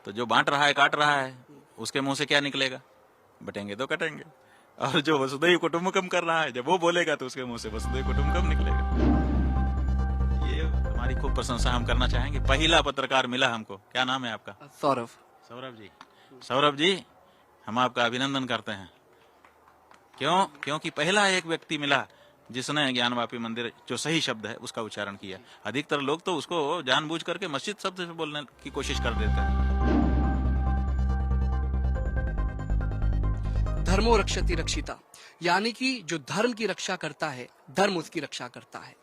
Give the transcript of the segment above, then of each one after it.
तो जो बांट रहा है, काट रहा है, उसके मुंह से क्या निकलेगा? बटेंगे तो कटेंगे। और जो वसुधैव कुटुंबकम कर रहा है, जब वो बोलेगा तो उसके मुंह से वसुधैव कुटुंबकम निकलेगा। ये तुम्हारी खूब प्रशंसा हम करना चाहेंगे। पहला पत्रकार मिला हमको, क्या नाम है आपका? सौरभ। सौरभ जी। सौरभ जी, हम आपका अभिनंदन करते हैं। क्यों? क्योंकि पहला एक व्यक्ति मिला जिसने ज्ञानवापी मंदिर, जो सही शब्द है, उसका उच्चारण किया। अधिकतर लोग तो उसको जानबूझ करके मस्जिद शब्द से बोलने की कोशिश कर देते हैं। धर्मो रक्षति रक्षिता, यानी कि जो धर्म की रक्षा करता है, धर्म उसकी रक्षा करता है।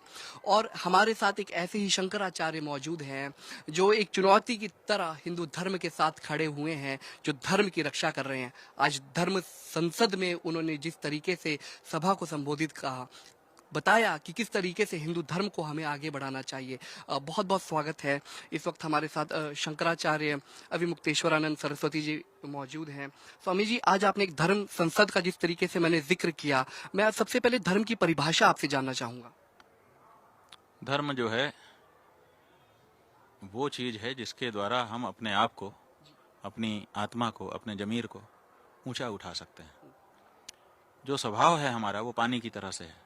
और हमारे साथ एक ऐसे ही शंकराचार्य मौजूद हैं जो एक चुनौती की तरह हिंदू धर्म के साथ खड़े हुए हैं, जो धर्म की रक्षा कर रहे हैं। आज धर्म संसद में उन्होंने जिस तरीके से सभा को संबोधित कहा, बताया कि किस तरीके से हिंदू धर्म को हमें आगे बढ़ाना चाहिए। बहुत बहुत स्वागत है। इस वक्त हमारे साथ शंकराचार्य अभिमुक्तेश्वरानंद सरस्वती जी मौजूद हैं। स्वामी जी, आज आपने एक धर्म संसद का जिस तरीके से मैंने जिक्र किया, मैं सबसे पहले धर्म की परिभाषा आपसे जानना चाहूंगा। धर्म जो है वो चीज है जिसके द्वारा हम अपने आप को, अपनी आत्मा को, अपने जमीर को ऊंचा उठा सकते हैं। जो स्वभाव है हमारा वो पानी की तरह से है,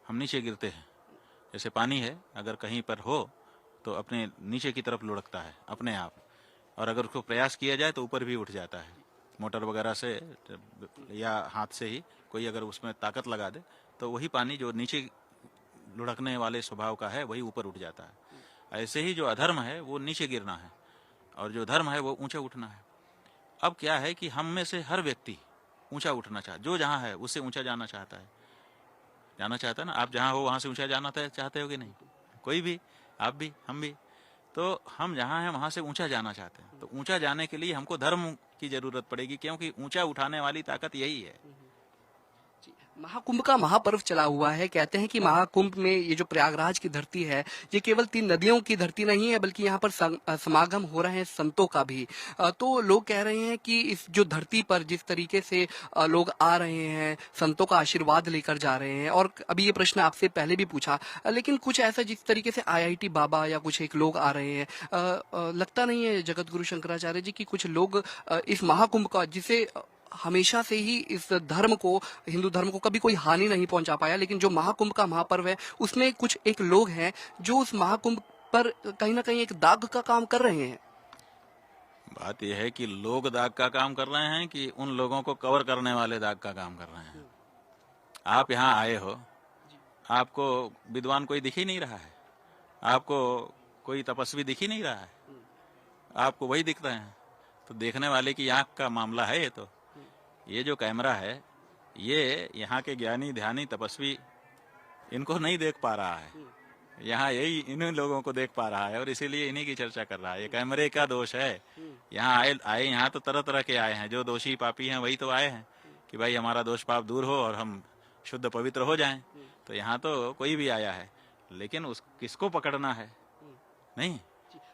हम नीचे गिरते हैं। जैसे पानी है, अगर कहीं पर हो तो अपने नीचे की तरफ लुढ़कता है अपने आप, और अगर उसको प्रयास किया जाए तो ऊपर भी उठ जाता है। मोटर वगैरह से या हाथ से ही कोई अगर उसमें ताकत लगा दे तो वही पानी जो नीचे लुढ़कने वाले स्वभाव का है वही ऊपर उठ जाता है। ऐसे ही जो अधर्म है वो नीचे गिरना है, और जो धर्म है वो ऊंचे उठना है। अब क्या है कि हम में से हर व्यक्ति ऊंचा उठना चाहता, जो जहाँ है उससे ऊंचा जाना चाहता है। जाना चाहता है ना? आप जहाँ हो वहां से ऊंचा जाना चाहते हो कि नहीं? कोई भी, आप भी, हम भी। तो हम जहाँ हैं वहां से ऊंचा जाना चाहते हैं। तो ऊंचा जाने के लिए हमको धर्म की जरूरत पड़ेगी, क्योंकि ऊंचा उठाने वाली ताकत यही है। महाकुंभ का महापर्व चला हुआ है। कहते हैं कि महाकुंभ में ये जो प्रयागराज की धरती है, ये केवल 3 नदियों की धरती नहीं है, बल्कि यहाँ पर समागम हो रहे हैं संतों का भी। तो लोग कह रहे हैं कि इस जो धरती पर जिस तरीके से लोग आ रहे हैं, संतों का आशीर्वाद लेकर जा रहे हैं। और अभी ये प्रश्न आपसे पहले भी पूछा, लेकिन कुछ ऐसा जिस तरीके से IIT बाबा या कुछ एक लोग आ रहे हैं, लगता नहीं है जगत गुरु शंकराचार्य जी की कुछ लोग इस महाकुंभ का, जिसे हमेशा से ही इस धर्म को, हिंदू धर्म को कभी कोई हानि नहीं पहुंचा पाया, लेकिन जो महाकुंभ का महापर्व है उसमें कुछ एक लोग हैं जो उस महाकुंभ पर कहीं ना कहीं एक दाग का काम कर रहे हैं। बात यह है कि लोग दाग का काम कर रहे हैं कि उन लोगों को कवर करने वाले दाग का काम कर रहे हैं। आप यहाँ आए हो, आपको विद्वान कोई दिख ही नहीं रहा है, आपको कोई तपस्वी दिख ही नहीं रहा है, आपको वही दिख रहे हैं। तो देखने वाले की आंख का मामला है ये। तो ये जो कैमरा है, ये यहाँ के ज्ञानी, ध्यानी, तपस्वी इनको नहीं देख पा रहा है। यहाँ यही इन्हीं लोगों को देख पा रहा है, और इसीलिए इन्हीं की चर्चा कर रहा है। ये कैमरे का दोष है। यहाँ आए यहाँ तो तरह तरह के आए हैं। जो दोषी पापी हैं वही तो आए हैं कि भाई हमारा दोष पाप दूर हो और हम शुद्ध पवित्र हो जाएं। तो यहाँ तो कोई भी आया है, लेकिन उस किसको पकड़ना है? नहीं,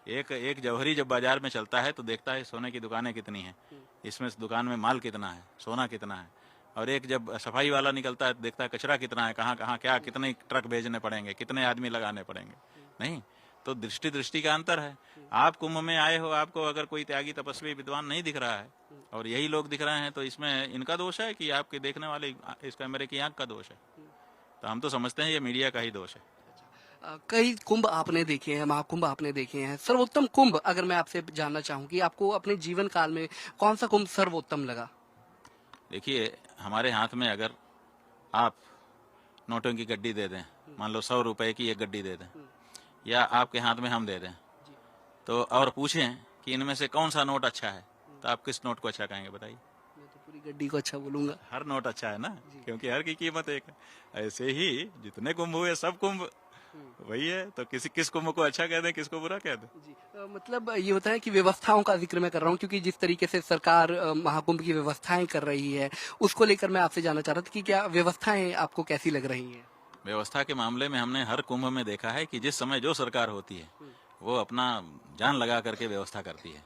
एक जौहरी जब बाजार में चलता है तो देखता है सोने की दुकानें कितनी हैं, इसमें दुकान में माल कितना है, सोना कितना है। और एक जब सफाई वाला निकलता है तो देखता है कचरा कितना है, कहाँ कहाँ क्या, कितने ट्रक भेजने पड़ेंगे, कितने आदमी लगाने पड़ेंगे। नहीं, तो दृष्टि का अंतर है। आप कुंभ में आए हो, आपको अगर कोई त्यागी, तपस्वी, विद्वान नहीं दिख रहा है और यही लोग दिख रहे हैं, तो इसमें इनका दोष है कि आपके देखने वाले इस कैमरे की आंख का दोष है? तो हम तो समझते हैं ये मीडिया का ही दोष है। कई कुंभ आपने देखे हैं, महाकुंभ आपने देखे हैं। सर्वोत्तम कुंभ अगर मैं आपसे जानना चाहूँ कि आपको अपने जीवन काल में कौन सा कुंभ सर्वोत्तम लगा? देखिए, हमारे हाथ में अगर आप नोटों की गड्डी दे दें, मान लो 100 रुपए की एक गड्डी दे दें, या आपके हाथ में हम दे दें, तो और पूछें कि इनमें से कौन सा नोट अच्छा है, तो आप किस नोट को अच्छा कहेंगे? बताइए। मैं तो पूरी गड्डी को अच्छा बोलूंगा। हर नोट अच्छा है ना, क्योंकि हर की कीमत एक है। ऐसे ही जितने कुंभ हुए सब कुंभ वही है। तो किस कुंभ को अच्छा कह दें, किसको बुरा कह दें? जी, मतलब ये होता है कि व्यवस्थाओं का जिक्र मैं कर रहा हूँ, क्योंकि जिस तरीके से सरकार महाकुंभ की व्यवस्थाएं कर रही है, उसको लेकर मैं आपसे जानना चाह रहा था कि क्या व्यवस्थाएं आपको कैसी लग रही हैं? व्यवस्था के मामले में हमने हर कुंभ में देखा है कि जिस समय जो सरकार होती है वो अपना जान लगा करके व्यवस्था करती है।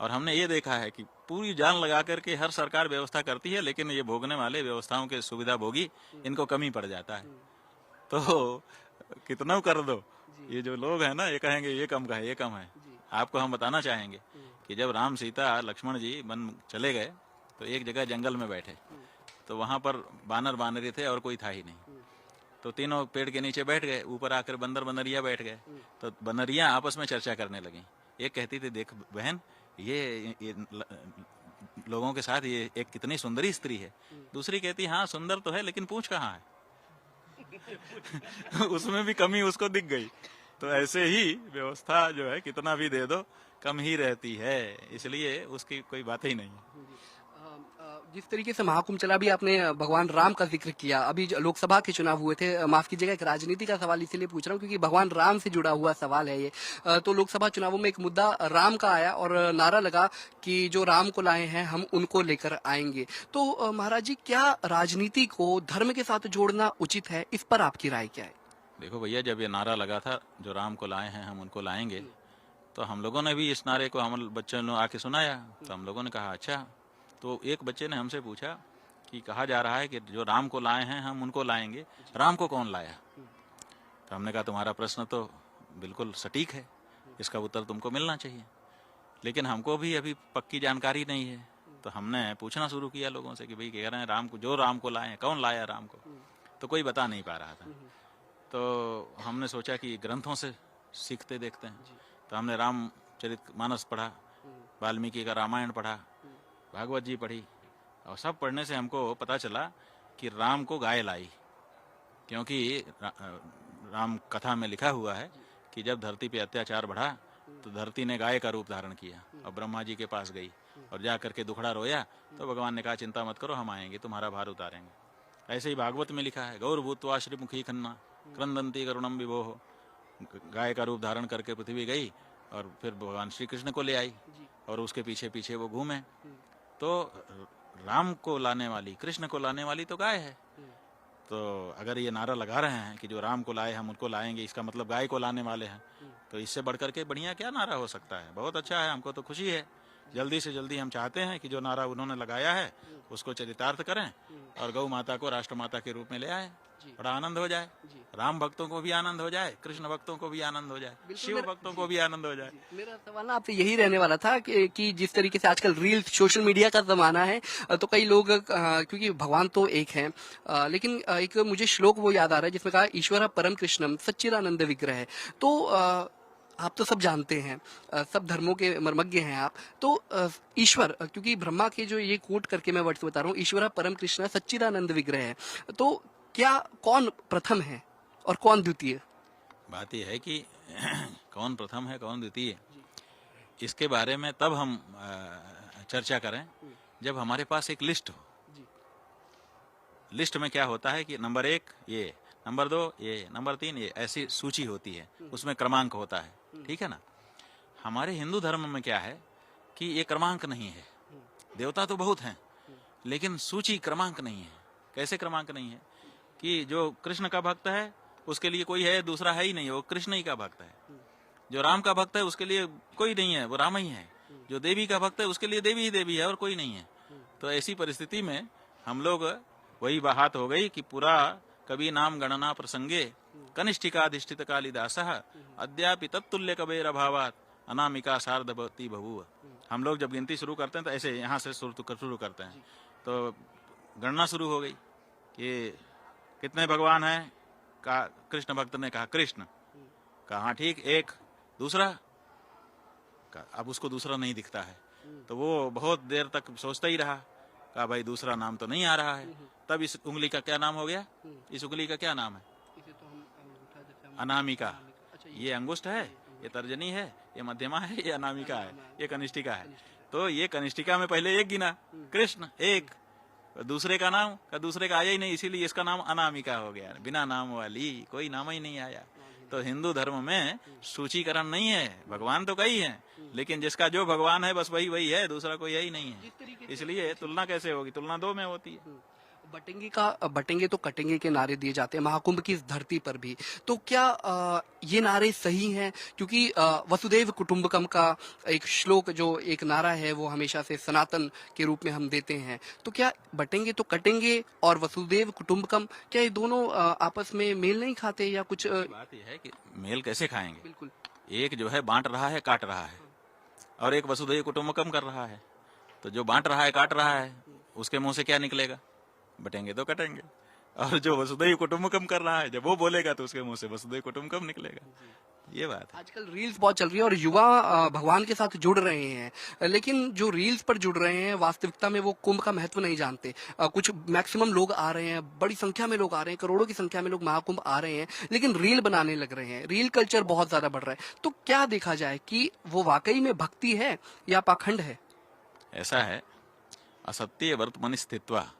और हमने ये देखा है कि पूरी जान लगा करके हर सरकार व्यवस्था करती है, लेकिन ये भोगने वाले, व्यवस्थाओं के सुविधा भोगी, इनको कमी पड़ जाता है। तो कितना कर दो, ये जो लोग हैं ना, ये कहेंगे ये कम का है, ये कम है। आपको हम बताना चाहेंगे कि जब राम सीता लक्ष्मण जी वन चले गए तो एक जगह जंगल में बैठे, तो वहां पर बानर बानरी थे और कोई था ही नहीं। तो तीनों पेड़ के नीचे बैठ गए, ऊपर आकर बंदर बनरिया बैठ गए। तो बनरिया आपस में चर्चा करने लगी। एक कहती थी, देख बहन, ये लोगों के साथ ये एक कितनी सुंदरी स्त्री है। दूसरी कहती, हाँ सुंदर तो है लेकिन पूंछ कहाँ है। उसमें भी कमी उसको दिख गई। तो ऐसे ही व्यवस्था जो है कितना भी दे दो कम ही रहती है, इसलिए उसकी कोई बात ही नहीं। जिस तरीके से महाकुंभ चला, भी आपने भगवान राम का जिक्र किया। अभी जो लोकसभा के चुनाव हुए थे, माफ कीजिएगा एक राजनीति का सवाल इसीलिए पूछ रहा हूँ क्योंकि भगवान राम से जुड़ा हुआ सवाल है ये। तो लोकसभा चुनावों में एक मुद्दा राम का आया और नारा लगा कि जो राम को लाए हैं हम उनको लेकर आएंगे। तो महाराज जी, क्या राजनीति को धर्म के साथ जोड़ना उचित है? इस पर आपकी राय क्या है? देखो भैया, जब ये नारा लगा था जो राम को लाए हैं हम उनको लाएंगे, तो हम लोगों ने भी इस नारे को हम बच्चों ने आके सुनाया। तो हम लोगों ने कहा अच्छा। तो एक बच्चे ने हमसे पूछा कि कहा जा रहा है कि जो राम को लाए हैं हम उनको लाएंगे, राम को कौन लाया? तो हमने कहा तुम्हारा प्रश्न तो बिल्कुल सटीक है, इसका उत्तर तुमको मिलना चाहिए, लेकिन हमको भी अभी पक्की जानकारी नहीं है। तो हमने पूछना शुरू किया लोगों से कि भाई कह रहे हैं राम को, जो राम को लाए हैं कौन लाया राम को? तो कोई बता नहीं पा रहा था। तो हमने सोचा कि ग्रंथों से सीखते देखते हैं। तो हमने रामचरितमानस पढ़ा, वाल्मीकि का रामायण पढ़ा, भागवत जी पढ़ी, और सब पढ़ने से हमको पता चला कि राम को गाय लाई। क्योंकि राम कथा में लिखा हुआ है कि जब धरती पे अत्याचार बढ़ा तो धरती ने गाय का रूप धारण किया और ब्रह्मा जी के पास गई और जा करके दुखड़ा रोया। तो भगवान ने कहा चिंता मत करो, हम आएंगे, तुम्हारा भार उतारेंगे। ऐसे ही भागवत में लिखा है, गौर भूत्वा श्रीमुखी खन्ना क्रंदंती करुणम विभोह। गाय का रूप धारण करके पृथ्वी गई और फिर भगवान श्री कृष्ण को ले आई और उसके पीछे पीछे वो घूमे। तो राम को लाने वाली, कृष्ण को लाने वाली तो गाय है। तो अगर ये नारा लगा रहे हैं कि जो राम को लाए हम उनको लाएंगे, इसका मतलब गाय को लाने वाले हैं, तो इससे बढ़कर के बढ़िया क्या नारा हो सकता है? बहुत अच्छा है, हमको तो खुशी है। जल्दी से जल्दी हम चाहते हैं कि जो नारा उन्होंने लगाया है उसको चरितार्थ करें और गौ माता को राष्ट्रमाता के रूप में ले आए। बड़ा आनंद हो जाए, राम भक्तों को भी आनंद हो जाए, कृष्ण भक्तों को भी आनंद हो जाए, शिव भक्तों को भी आनंद हो जाए। मेरा सवाल ना आपसे यही रहने वाला था कि जिस तरीके से आजकल रील, सोशल मीडिया का जमाना है, तो कई लोग क्योंकि भगवान तो एक है, लेकिन एक मुझे श्लोक वो याद आ रहा है जिसमें कहा ईश्वर परम कृष्णम सच्चिदानंद विग्रह। तो आप तो सब जानते हैं, सब धर्मों के मर्मज्ञ हैं आप। तो ईश्वर, क्योंकि ब्रह्मा के जो ये कोट करके मैं वर्ड्स बता रहा हूँ, ईश्वर परम कृष्ण सच्चिदानंद विग्रह है, तो क्या कौन प्रथम है और कौन द्वितीय? बात यह है कि कौन प्रथम है कौन द्वितीय, इसके बारे में तब हम चर्चा करें जब हमारे पास एक लिस्ट हो। लिस्ट में क्या होता है कि नंबर 1 ये, नंबर 2 ये, नंबर 3 ये, ऐसी सूची होती है, उसमें क्रमांक होता है, ठीक है ना। हमारे हिंदू धर्म में क्या है कि ये क्रमांक नहीं है। देवता तो बहुत हैं लेकिन सूची क्रमांक नहीं है। कैसे क्रमांक नहीं है कि जो कृष्ण का भक्त है उसके लिए कोई है, दूसरा है ही नहीं, वो कृष्ण ही का भक्त है। जो राम का भक्त है उसके लिए कोई नहीं है, वो राम ही है। जो देवी का भक्त है उसके लिए देवी ही देवी है और कोई नहीं है। तो ऐसी परिस्थिति में हम लोग, वही बात हो गई कि पूरा कवि नाम गणना प्रसंगे कनिष्ठिकाधिष्ठित कालिदासः अद्यापि तत्तुल्य कबेर अभावात अनामिका सार्धवती बभूव। हम लोग जब गिनती शुरू करते हैं तो ऐसे यहाँ से शुरू करते हैं। तो गणना शुरू हो गई कि कितने भगवान हैं? का कृष्ण भक्त ने कहा कृष्ण। कहा ठीक, एक। दूसरा? अब उसको दूसरा नहीं दिखता है, तो वो बहुत देर तक सोचता ही रहा। कहा भाई दूसरा नाम तो नहीं आ रहा है। तब इस उंगली का क्या नाम हो गया? इस उंगली का क्या नाम है? अनामिका। ये अंगुष्ठ है, ये तर्जनी है, ये मध्यमा है, ये अनामिका है, ये कनिष्ठिका है। तो ये कनिष्ठिका में पहले एक गिना, कृष्ण एक। दूसरे का नाम का दूसरे का आया ही नहीं, इसीलिए इसका नाम अनामिका हो गया। बिना नाम वाली कोई नाम ही नहीं आया। तो हिंदू धर्म में सूचीकरण नहीं है। भगवान तो कई हैं लेकिन जिसका जो भगवान है बस वही है, दूसरा कोई है ही नहीं है। इसलिए तुलना कैसे होगी? तुलना 2 में होती है। बटेंगे तो कटेंगे के नारे दिए जाते हैं महाकुंभ की इस धरती पर भी। तो क्या ये नारे सही हैं? क्योंकि वसुदेव कुटुंबकम का एक श्लोक, जो एक नारा है, वो हमेशा से सनातन के रूप में हम देते हैं। तो क्या बटेंगे तो कटेंगे और वसुदेव कुटुंबकम, क्या ये दोनों आपस में मेल नहीं खाते या कुछ? बात यह है कि मेल कैसे खाएंगे? बिल्कुल, एक जो है बांट रहा है, काट रहा है, और एक वसुधैव कुटुंबकम कर रहा है। तो जो बांट रहा है, काट रहा है, उसके मुंह से क्या निकलेगा? बटेंगे तो कटेंगे। और जो वसुधैव कुटुंबकम कर रहा है, जब वो बोलेगा तो उसके मुंह से वसुधैव कुटुंबकम निकलेगा। ये बात है। आजकल रील्स बहुत चल रही है और युवा भगवान के साथ जुड़ रहे हैं, लेकिन जो रील्स पर जुड़ रहे हैं वास्तविकता में वो कुंभ का महत्व नहीं जानते। कुछ मैक्सिमम लोग आ रहे हैं, बड़ी संख्या में लोग आ रहे हैं, करोड़ों की संख्या में लोग महाकुंभ आ रहे हैं, लेकिन रील बनाने लग रहे हैं। रील कल्चर बहुत ज्यादा बढ़ रहा है। तो क्या देखा जाए कि वो वाकई में भक्ति है या पाखंड है? ऐसा है, असत्य वर्तमनि स्थित्वा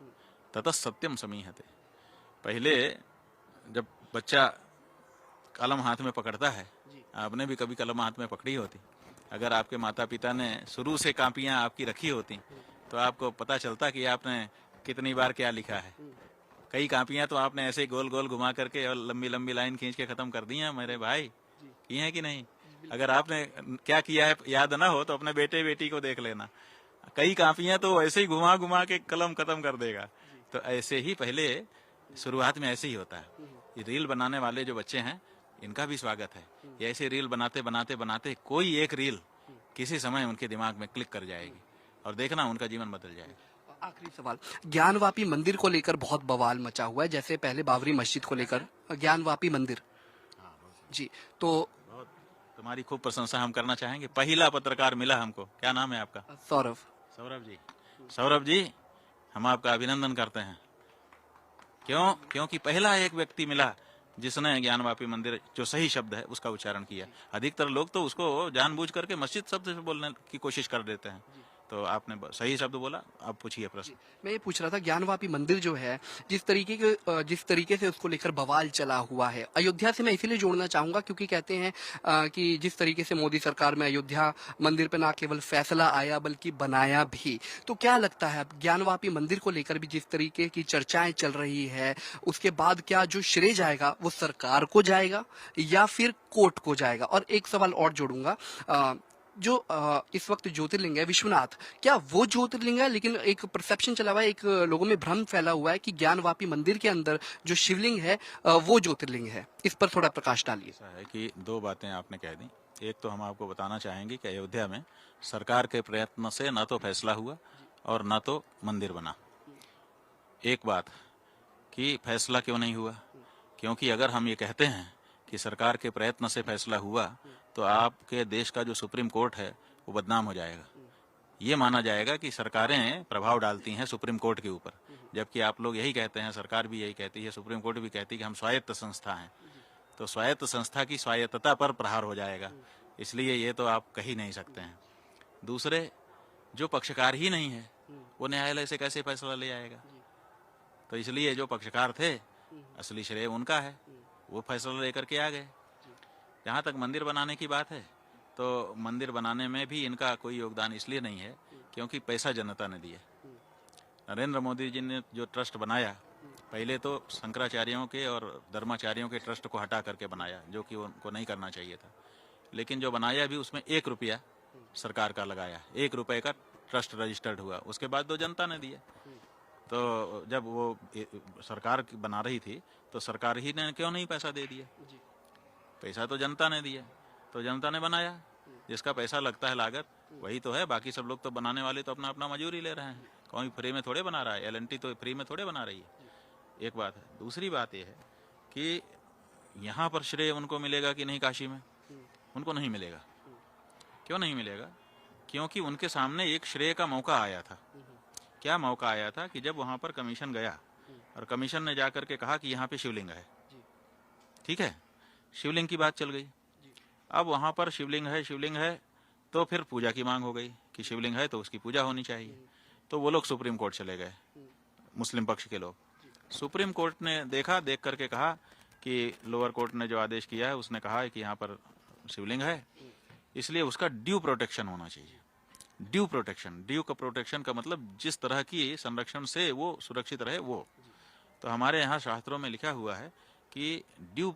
ततः सत्यम समीहते। पहले जब बच्चा कलम हाथ में पकड़ता है, आपने भी कभी कलम हाथ में पकड़ी होती, अगर आपके माता पिता ने शुरू से कापियां आपकी रखी होती तो आपको पता चलता कि आपने कितनी बार क्या लिखा है। कई कापियां तो आपने ऐसे ही गोल गोल घुमा करके और लंबी लंबी लाइन खींच के खत्म कर दी हैं मेरे भाई, की हैं कि नहीं? अगर आपने क्या किया है याद ना हो तो अपने बेटे बेटी को देख लेना, कई कापियां तो ऐसे ही घुमा घुमा के कलम खत्म कर देगा। तो ऐसे ही पहले शुरुआत में ऐसे ही होता है। ये रील बनाने वाले जो बच्चे हैं इनका भी स्वागत है। ये ऐसे रील बनाते बनाते बनाते कोई एक रील किसी समय उनके दिमाग में क्लिक कर जाएगी और देखना उनका जीवन बदल जाएगा। आखिरी सवाल, ज्ञानवापी मंदिर को लेकर बहुत बवाल मचा हुआ है, जैसे पहले बाबरी मस्जिद को लेकर ज्ञानवापी मंदिर। जी, तो बहुत तुम्हारी खूब प्रशंसा हम करना चाहेंगे। पहला पत्रकार मिला हमको, क्या नाम है आपका? सौरभ। सौरभ जी। सौरभ जी, हम आपका अभिनंदन करते हैं। क्यों? क्योंकि पहला एक व्यक्ति मिला जिसने ज्ञानवापी मंदिर जो सही शब्द है उसका उच्चारण किया। अधिकतर लोग तो उसको जानबूझ करके मस्जिद शब्द से बोलने की कोशिश कर देते हैं। तो आपने सही शब्द बोला। अब पूछिए प्रश्न। मैं ये पूछ रहा था, ज्ञानवापी मंदिर जो है, जिस तरीके से उसको लेकर बवाल चला हुआ है, अयोध्या से मैं इसीलिए जोड़ना चाहूंगा क्योंकि कहते हैं कि जिस तरीके से मोदी सरकार में अयोध्या मंदिर पे ना केवल फैसला आया बल्कि बनाया भी। तो क्या लगता है ज्ञानवापी मंदिर को लेकर भी जिस तरीके की चर्चाएं चल रही है, उसके बाद क्या जो श्रेय जाएगा वो सरकार को जाएगा या फिर कोर्ट को जाएगा? और एक सवाल और जोड़ूंगा, जो इस वक्त ज्योतिर्लिंग है विश्वनाथ, क्या वो ज्योतिर्लिंग है? लेकिन एक परसेप्शन चला हुआ है, एक लोगों में भ्रम फैला हुआ है कि ज्ञानवापी मंदिर के अंदर जो शिवलिंग है वो ज्योतिर्लिंग है। इस पर थोड़ा प्रकाश डालिए। ऐसा है कि दो बातें आपने कह दी। एक तो हम आपको बताना चाहेंगे कि अयोध्या में सरकार के प्रयत्न से न तो फैसला हुआ और न तो मंदिर बना। एक बात कि फैसला क्यों नहीं हुआ, क्योंकि अगर हम ये कहते हैं कि सरकार के प्रयत्न से फैसला हुआ तो आपके देश का जो सुप्रीम कोर्ट है वो बदनाम हो जाएगा। ये माना जाएगा कि सरकारें प्रभाव डालती हैं सुप्रीम कोर्ट के ऊपर, जबकि आप लोग यही कहते हैं, सरकार भी यही कहती है, सुप्रीम कोर्ट भी कहती है कि हम स्वायत्त संस्था हैं। तो स्वायत्त संस्था की स्वायत्तता पर प्रहार हो जाएगा, इसलिए ये तो आप कह ही नहीं सकते हैं। दूसरे, जो पक्षकार ही नहीं है वो न्यायालय से कैसे फैसला ले आएगा? तो इसलिए जो पक्षकार थे असली श्रेय उनका है, वो फैसला लेकर के आ गए। जहाँ तक मंदिर बनाने की बात है तो मंदिर बनाने में भी इनका कोई योगदान इसलिए नहीं है क्योंकि पैसा जनता ने दिया। नरेंद्र मोदी जी ने जो ट्रस्ट बनाया, पहले तो शंकराचार्यों के और धर्माचार्यों के ट्रस्ट को हटा करके बनाया, जो कि उनको नहीं करना चाहिए था। लेकिन जो बनाया भी उसमें 1 रुपया सरकार का लगाया, 1 रुपये का ट्रस्ट रजिस्टर्ड हुआ, उसके बाद तो जनता ने दिया। तो जब वो सरकार बना रही थी तो सरकार ही ने क्यों नहीं पैसा दे दिया? पैसा तो जनता ने दिया, तो जनता ने बनाया। जिसका पैसा लगता है लागत वही तो है, बाकी सब लोग तो बनाने वाले तो अपना अपना मजूरी ले रहे हैं। कोई फ्री में थोड़े बना रहा है, LNT तो फ्री में थोड़े बना रही है। एक बात है। दूसरी बात यह है कि यहाँ पर श्रेय उनको मिलेगा कि नहीं? काशी में उनको नहीं मिलेगा। क्यों नहीं मिलेगा? क्योंकि उनके सामने एक श्रेय का मौका आया था। क्या मौका आया था कि जब वहां पर कमीशन गया और कमीशन ने जाकर के कहा कि यहाँ पे शिवलिंग है, ठीक है, शिवलिंग की बात चल गई। अब वहां पर शिवलिंग है तो फिर पूजा की मांग हो गई कि शिवलिंग है तो उसकी पूजा होनी चाहिए। तो वो लोग सुप्रीम कोर्ट चले गए, मुस्लिम पक्ष के लोग। सुप्रीम कोर्ट ने देखा, देख करके कहा कि लोअर कोर्ट ने जो आदेश किया है उसने कहा है कि यहाँ पर शिवलिंग है, इसलिए उसका ड्यू प्रोटेक्शन होना चाहिए। ड्यू का प्रोटेक्शन का मतलब जिस तरह की संरक्षण से वो सुरक्षित रहे वो। तो हमारे यहाँ शास्त्रों में लिखा हुआ है कि ड्यू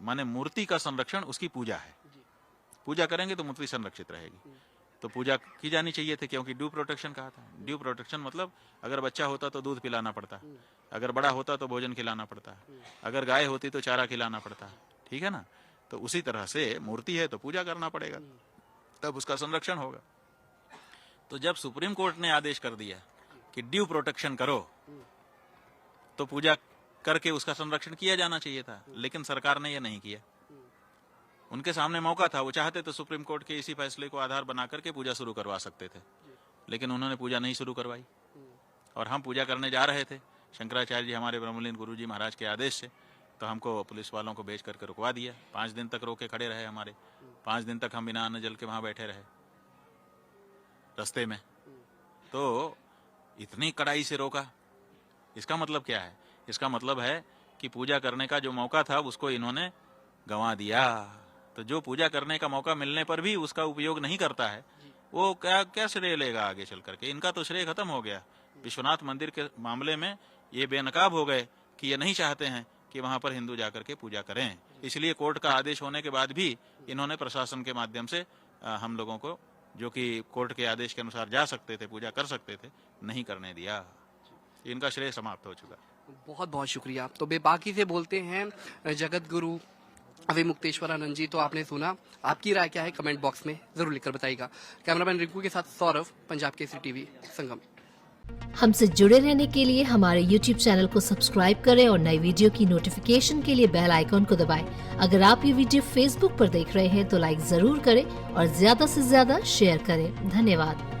माने मूर्ति का संरक्षण उसकी पूजा है। पूजा करेंगे तो मूर्ति संरक्षित रहेगी, तो पूजा की जानी चाहिए थी, क्योंकि ड्यू प्रोटेक्शन कहा था। ड्यू प्रोटेक्शन मतलब अगर बच्चा होता तो दूध पिलाना पड़ता, अगर बड़ा होता तो भोजन खिलाना पड़ता, अगर गाय होती तो चारा खिलाना पड़ता, ठीक है ना। तो उसी तरह से मूर्ति है तो पूजा करना पड़ेगा, तब उसका संरक्षण होगा। तो जब सुप्रीम कोर्ट ने आदेश कर दिया कि ड्यू प्रोटेक्शन करो, तो पूजा करके उसका संरक्षण किया जाना चाहिए था, लेकिन सरकार ने यह नहीं किया। उनके सामने मौका था, वो चाहते तो सुप्रीम कोर्ट के इसी फैसले को आधार बना करके पूजा शुरू करवा सकते थे, लेकिन उन्होंने पूजा नहीं शुरू करवाई। और हम पूजा करने जा रहे थे, शंकराचार्य जी हमारे ब्रह्मलीन गुरु जी महाराज के आदेश से, तो हमको पुलिस वालों को भेज करके रुकवा दिया। 5 दिन तक रोके खड़े रहे हमारे, 5 दिन तक हम बिना अन्न जल के वहां बैठे रहे रास्ते में। तो इतनी कड़ाई से रोका, इसका मतलब क्या है? इसका मतलब है कि पूजा करने का जो मौका था उसको इन्होंने गंवा दिया। तो जो पूजा करने का मौका मिलने पर भी उसका उपयोग नहीं करता है, वो क्या श्रेय लेगा आगे चल करके? इनका तो श्रेय खत्म हो गया। विश्वनाथ मंदिर के मामले में ये बेनकाब हो गए कि ये नहीं चाहते हैं कि वहां पर हिंदू जाकर के पूजा करें। इसलिए कोर्ट का आदेश होने के बाद भी इन्होंने प्रशासन के माध्यम से हम लोगों को, जो कि कोर्ट के आदेश के अनुसार जा सकते थे, पूजा कर सकते थे, नहीं करने दिया। इनका श्रेय समाप्त हो चुका। बहुत बहुत शुक्रिया। तो बेबाकी से बोलते हैं जगत गुरु अविमुक्तेश्वरानंद जी। तो आपने सुना, आपकी राय क्या है कमेंट बॉक्स में जरूर लिखकर बताइएगा। कैमरामैन रिंकू के साथ सौरभ, पंजाब केसरी टीवी, संगम। हमसे जुड़े रहने के लिए हमारे YouTube चैनल को सब्सक्राइब करें और नई वीडियो की नोटिफिकेशन के लिए बेल आइकॉन को दबाएं। अगर आप ये वीडियो Facebook पर देख रहे हैं तो लाइक जरूर करें और ज्यादा से ज्यादा शेयर करें। धन्यवाद।